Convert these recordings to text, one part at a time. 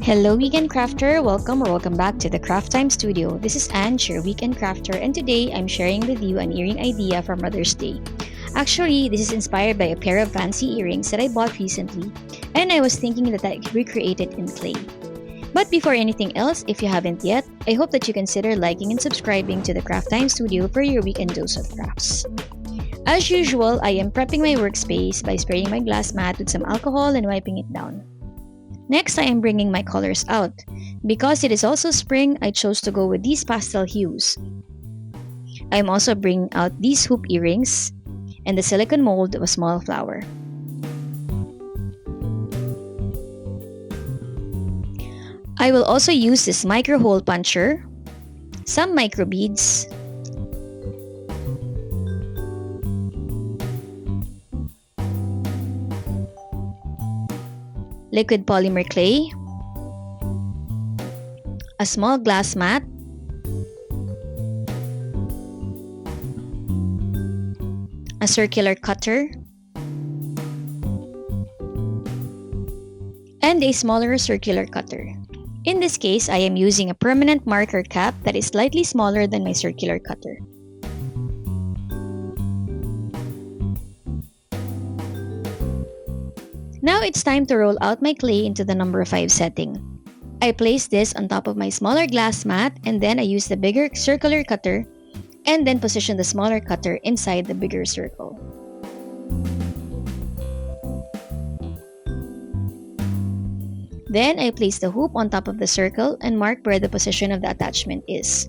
Hello, Weekend Crafter! Welcome or welcome back to the Craft Time Studio. This is Ange, your Weekend Crafter, and today I'm sharing with you an earring idea for Mother's Day. Actually, this is inspired by a pair of fancy earrings that I bought recently, and I was thinking that I could recreate it in clay. But before anything else, if you haven't yet, I hope that you consider liking and subscribing to the Craft Time Studio for your weekend dose of crafts. As usual, I am prepping my workspace by spraying my glass mat with some alcohol and wiping it down. Next, I am bringing my colors out. Because it is also spring, I chose to go with these pastel hues. I am also bringing out these hoop earrings and the silicone mold of a small flower. I will also use this micro hole puncher, some micro beads, liquid polymer clay, a small glass mat, a circular cutter, and a smaller circular cutter. In this case, I am using a permanent marker cap that is slightly smaller than my circular cutter. Now it's time to roll out my clay into the number 5 setting. I place this on top of my smaller glass mat and then I use the bigger circular cutter and then position the smaller cutter inside the bigger circle. Then I place the hoop on top of the circle and mark where the position of the attachment is.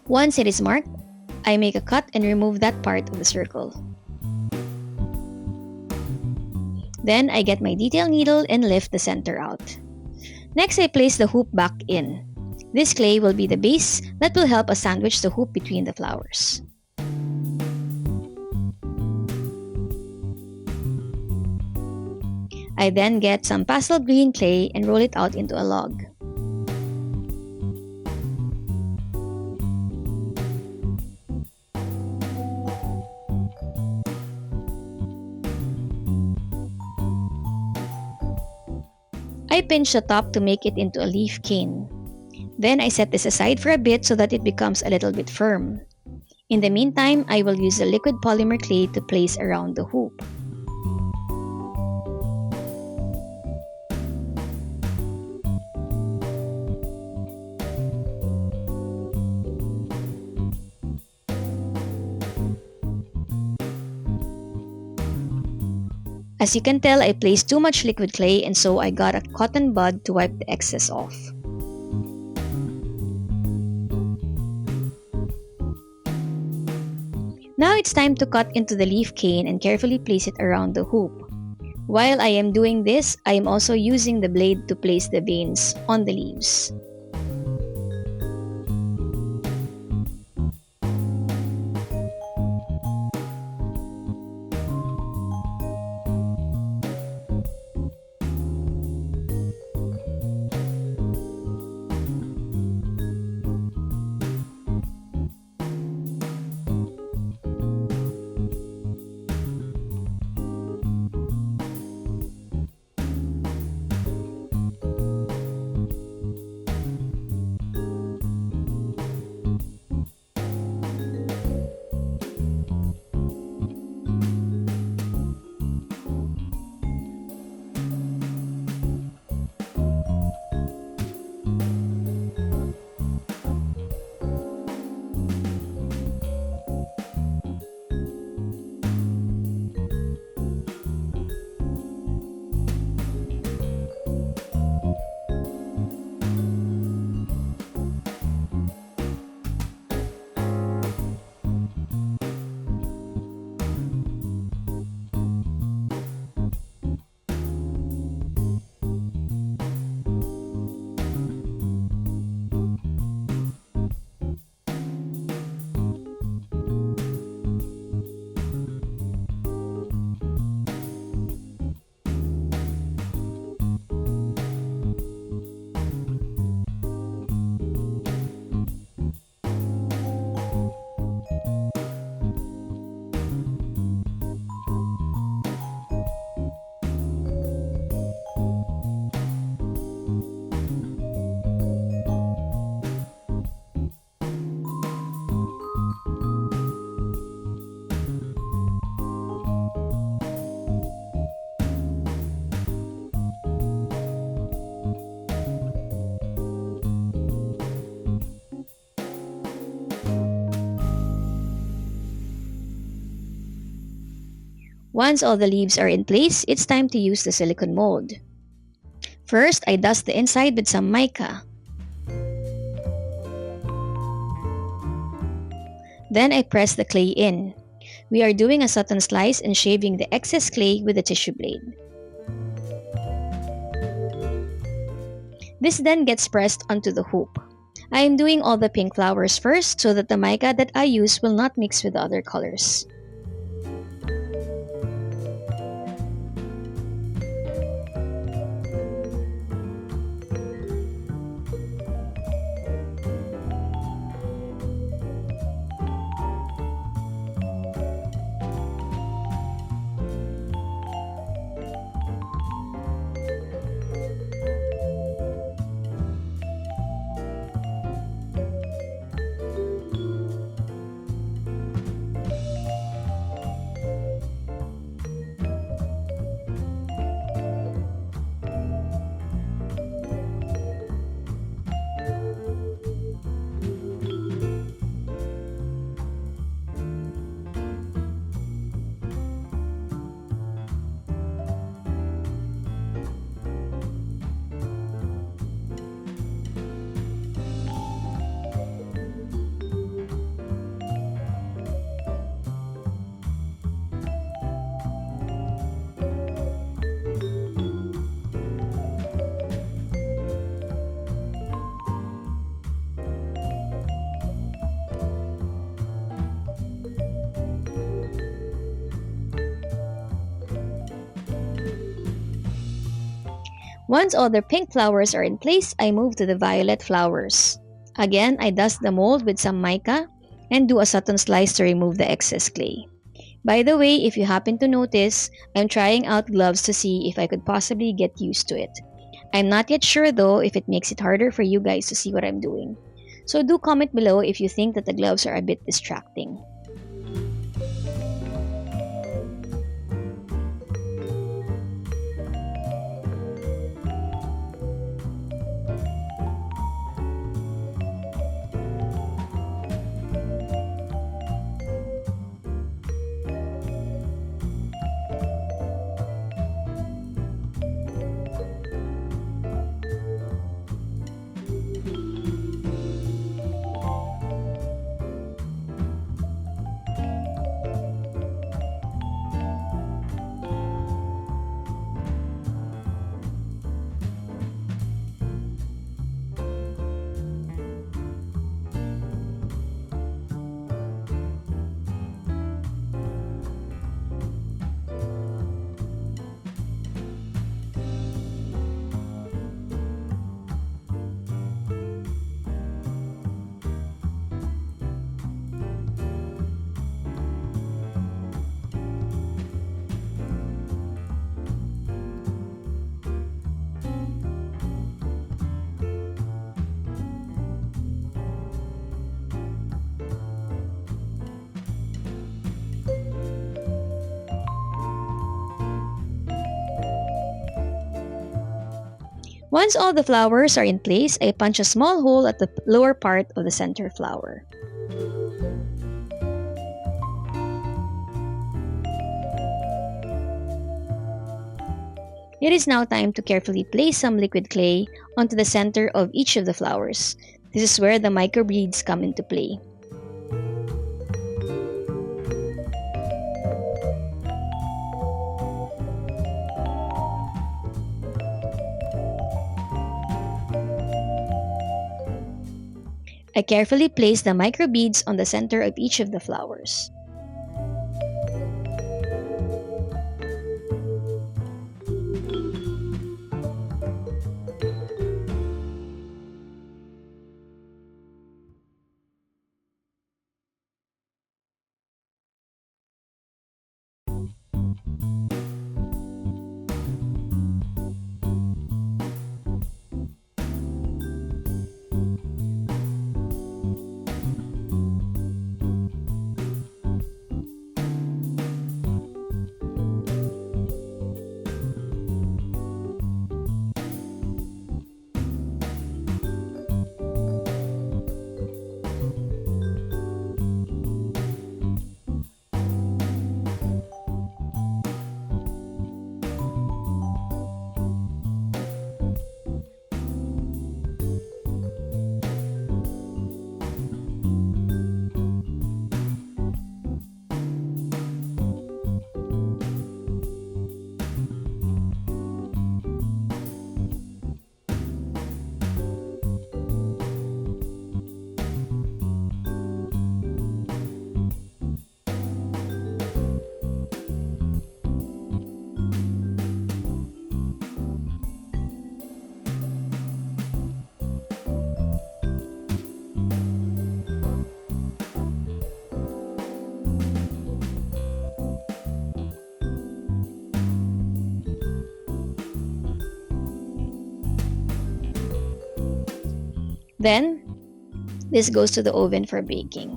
Once it is marked, I make a cut and remove that part of the circle. Then I get my detail needle and lift the center out. Next, I place the hoop back in. This clay will be the base that will help us sandwich the hoop between the flowers. I then get some pastel green clay and roll it out into a log. I pinch the top to make it into a leaf cane. Then I set this aside for a bit so that it becomes a little bit firm. In the meantime, I will use the liquid polymer clay to place around the hoop. As you can tell, I placed too much liquid clay and so I got a cotton bud to wipe the excess off. Now it's time to cut into the leaf cane and carefully place it around the hoop. While I am doing this, I am also using the blade to place the veins on the leaves. Once all the leaves are in place, it's time to use the silicone mold. First, I dust the inside with some mica. Then I press the clay in. We are doing a satin slice and shaving the excess clay with a tissue blade. This then gets pressed onto the hoop. I am doing all the pink flowers first so that the mica that I use will not mix with the other colors. Once all the pink flowers are in place, I move to the violet flowers. Again, I dust the mold with some mica and do a satin slice to remove the excess clay. By the way, if you happen to notice, I'm trying out gloves to see if I could possibly get used to it. I'm not yet sure though if it makes it harder for you guys to see what I'm doing. So do comment below if you think that the gloves are a bit distracting. Once all the flowers are in place, I punch a small hole at the lower part of the center flower. It is now time to carefully place some liquid clay onto the center of each of the flowers. This is where the microbeads come into play. I carefully place the microbeads on the center of each of the flowers. Then, this goes to the oven for baking.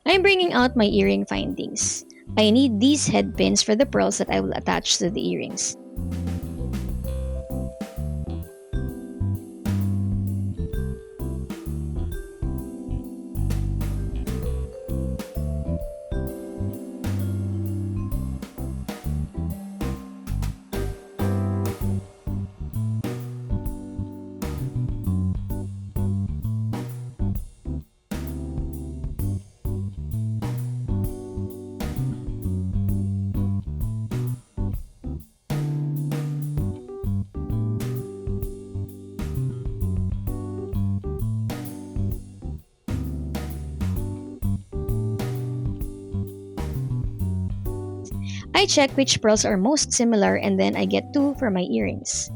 I'm bringing out my earring findings. I need these head pins for the pearls that I will attach to the earrings. I check which pearls are most similar and then I get two for my earrings.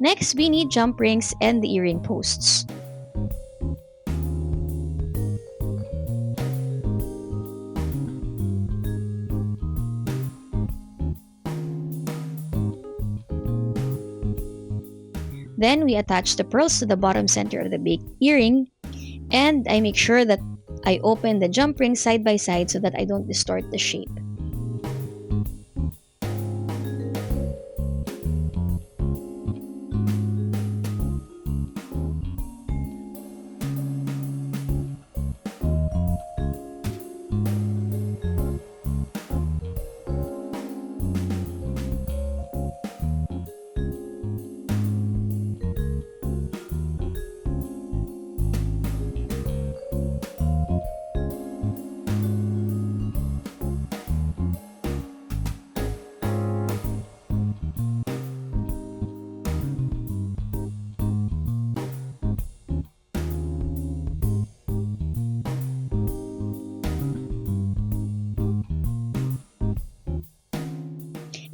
Next, we need jump rings and the earring posts. Then we attach the pearls to the bottom center of the big earring, and I make sure that I open the jump ring side by side so that I don't distort the shape.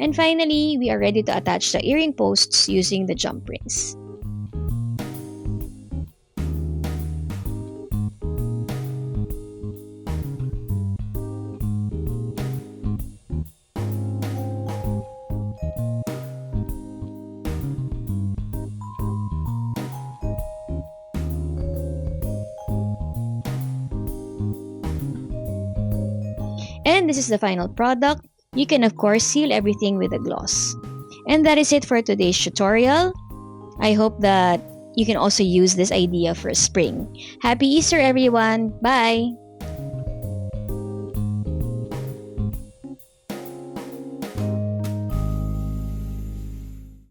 And finally, we are ready to attach the earring posts using the jump rings. And this is the final product. You can of course seal everything with a gloss. And that is it for today's tutorial. I hope that you can also use this idea for spring. Happy Easter everyone! Bye!